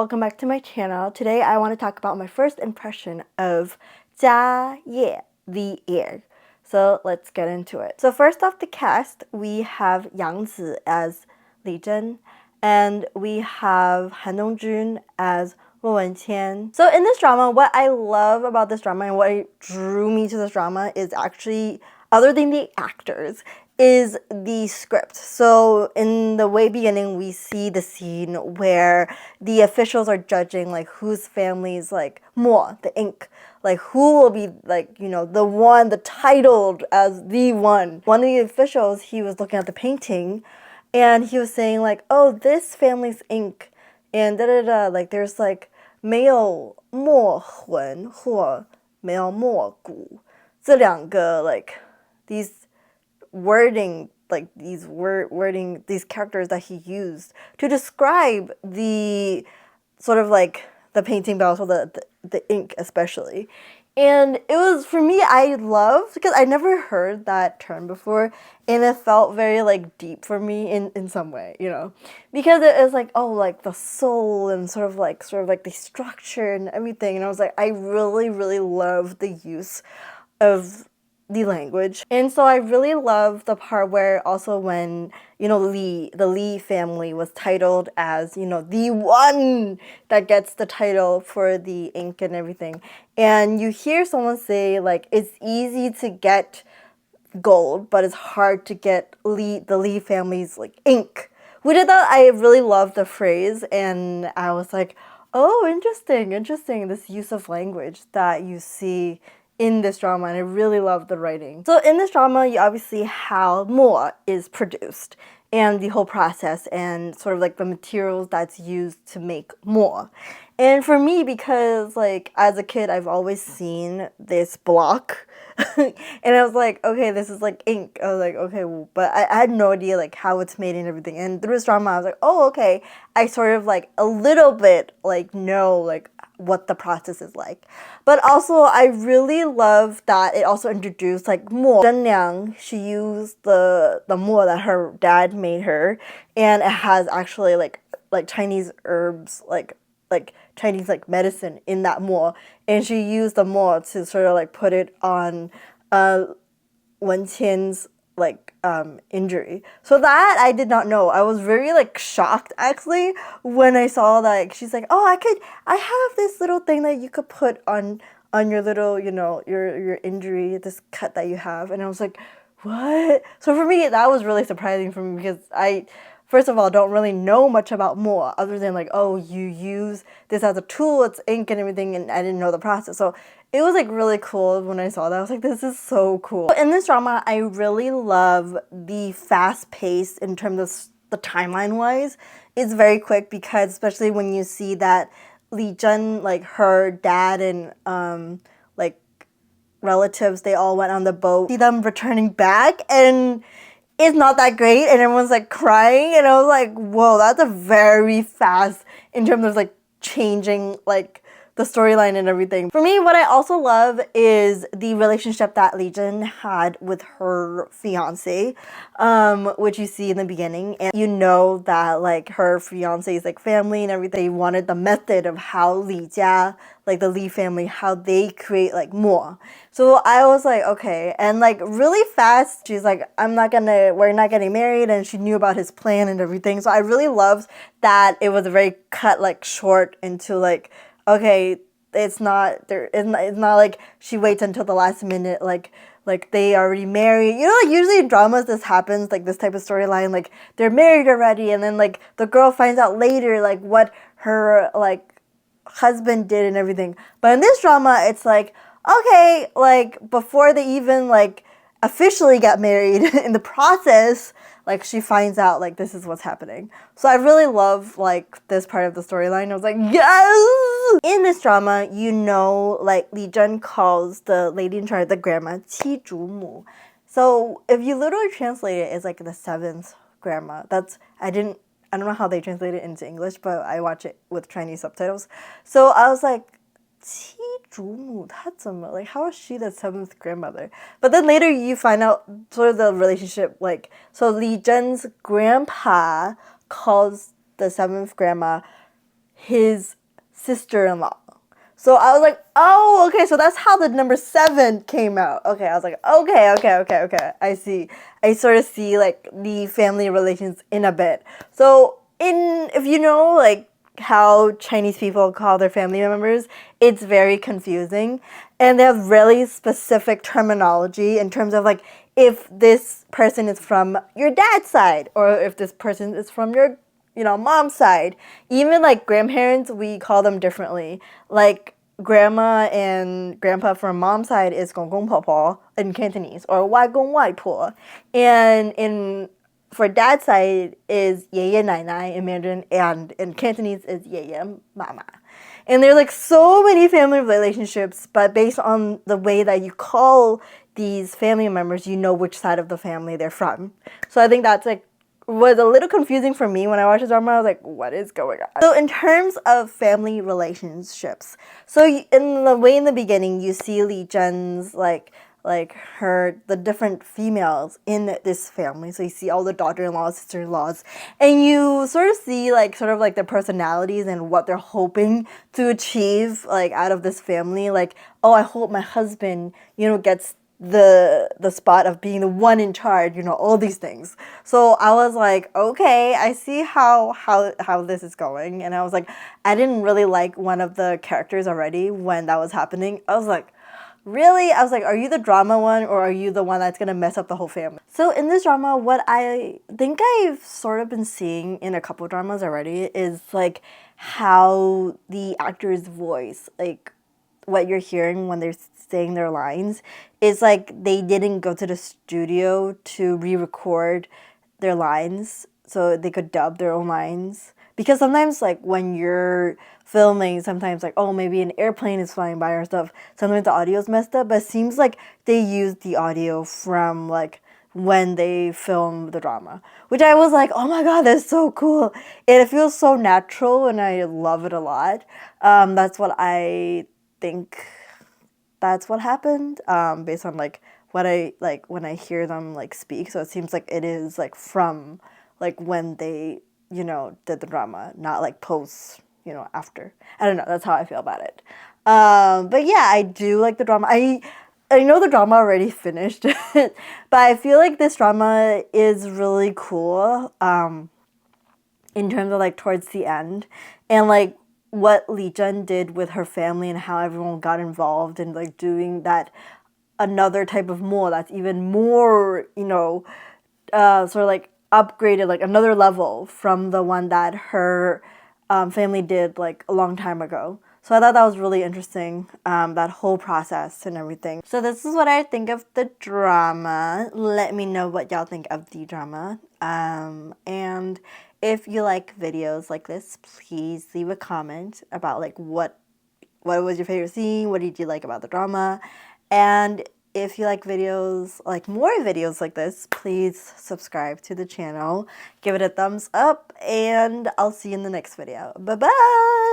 welcome back to my channel. Today I want to talk about my first impression of 家业, the heir. So let's get into it. So first off the cast, we have Yang Zi as Li Zhen, and we have Han Dongjun as Luo Wenqian. So in this drama, what I love about this drama and what drew me to this drama is actually, other than the actors, is the script. So in the way beginning, we see the scene where the officials are judging like whose family's like Mo, the ink, like who will be like, you know, the one, the titled as the one. One of the officials, he was looking at the painting and he was saying like, oh, this family's ink, and like there's like 没有墨魂或没有墨骨这两个 like these wording, like these wording, these characters that he used to describe the sort of like the painting, but also the ink especially. And it was, for me, I loved, because I never heard that term before, and it felt very like deep for me in some way, you know, because it is like, oh, like the soul and sort of like the structure and everything. And I was like, I really love the use of the language. And so I really love the part where also when, you know, the Li family was titled as, you know, the one that gets the title for the ink and everything. And you hear someone say like, it's easy to get gold, but it's hard to get the Li family's like ink. Which I thought, I really loved the phrase, and I was like, oh, interesting, this use of language that you see in this drama, and I really love the writing. So in this drama, you obviously how Mo is produced and the whole process and sort of like the materials that's used to make Mo. And for me, because like as a kid, I've always seen this block and I was like, okay, this is like ink. I was like, okay, but I had no idea like how it's made and everything. And through this drama, I was like, oh, okay. I sort of like a little bit like know like what the process is like. But also I really love that it also introduced like Mo. Zhenliang, she used the Mo that her dad made her, and it has actually like Chinese herbs, like Chinese like medicine in that Mo, and she used the Mo to sort of like put it on Wenqian's like injury. So that I did not know. I was very like shocked actually when I saw that, like, she's like, oh, I have this little thing that you could put on your little, you know, your injury, this cut that you have. And I was like, what? So for me, that was really surprising for me, because I, first of all, don't really know much about Mo other than like, oh, you use this as a tool, it's ink and everything, and I didn't know the process. So it was like really cool when I saw that. I was like, this is so cool. In this drama, I really love the fast pace in terms of the timeline wise. It's very quick, because especially when you see that Li Zhen, like her dad and like relatives, they all went on the boat, see them returning back, and it's not that great, and everyone's like crying, and I was like, whoa, that's a very fast in terms of like changing like the storyline and everything. For me, what I also love is the relationship that Li Zhen had with her fiance, which you see in the beginning, and you know that like her fiance's like family and everything, they wanted the method of how Li Jia, like the Li family, how they create like Mo. So I was like, okay, and like really fast, she's like, we're not getting married, and she knew about his plan and everything. So I really loved that it was very cut like short into like, okay, it's not like she waits until the last minute, like they already married. You know, like usually in dramas this happens, like this type of storyline, like they're married already, and then like the girl finds out later like what her like husband did and everything. But in this drama, it's like, okay, like before they even like officially get married, in the process, like she finds out like this is what's happening. So I really love like this part of the storyline. I was like, yes! In this drama, you know, like Li Zhen calls the lady in charge, the grandma, qi zhu mu. So if you literally translate it, it's like the seventh grandma. I don't know how they translate it into English, but I watch it with Chinese subtitles. So I was like, 七祖母她怎么 like how is she the seventh grandmother? But then later you find out sort of the relationship, like, so Li Zhen's grandpa calls the seventh grandma his sister-in-law. So I was like, oh, okay, so that's how the number 7 came out. Okay, I was like, okay. I see. I sort of see like the family relations in a bit. So if you know like how Chinese people call their family members, it's very confusing. And they have really specific terminology in terms of like if this person is from your dad's side or if this person is from your mom's side. Even like grandparents, we call them differently. Like grandma and grandpa from mom's side is 公公婆婆 in Cantonese, or 外公外婆. And for dad's side is 爷爷奶奶 in Mandarin, and in Cantonese is 爷爷妈妈. And there's like so many family relationships, but based on the way that you call these family members, you know which side of the family they're from. So I think that's like was a little confusing for me when I watched this drama. I was like, what is going on? So in terms of family relationships, so in the beginning, you see Li Zhen's like the different females in this family. So you see all the daughter-in-laws, sister-in-laws, and you sort of see like their personalities and what they're hoping to achieve like out of this family. Like, oh, I hope my husband, gets the spot of being the one in charge, all these things. So I was like, okay, I see how this is going. And I was like, I didn't really like one of the characters already when that was happening. I was like, really? I was like, are you the drama one or are you the one that's gonna mess up the whole family? So in this drama, what I think I've sort of been seeing in a couple dramas already is like how the actor's voice, like what you're hearing when they're saying their lines, is like they didn't go to the studio to re-record their lines so they could dub their own lines. Because sometimes like when you're filming, sometimes like, oh, maybe an airplane is flying by or stuff, sometimes the audio's messed up, but it seems like they used the audio from like when they filmed the drama, which I was like, oh my god, that's so cool. And it feels so natural and I love it a lot. That's what I think that's what happened, based on like what I like when I hear them like speak. So it seems like it is like from like when they did the drama, not like post after. I don't know, that's how I feel about it. But yeah, I do like the drama. I know the drama already finished, but I feel like this drama is really cool, in terms of like towards the end, and like what Li Zhen did with her family and how everyone got involved in like doing that another type of mole that's even more, sort of like upgraded, like another level from the one that her family did like a long time ago. So I thought that was really interesting, that whole process and everything. So this is what I think of the drama. Let me know what y'all think of the drama. And if you like videos like this, please leave a comment about like what was your favorite scene, what did you like about the drama, and if you like videos, like more videos like this, please subscribe to the channel, give it a thumbs up, and I'll see you in the next video. Bye bye!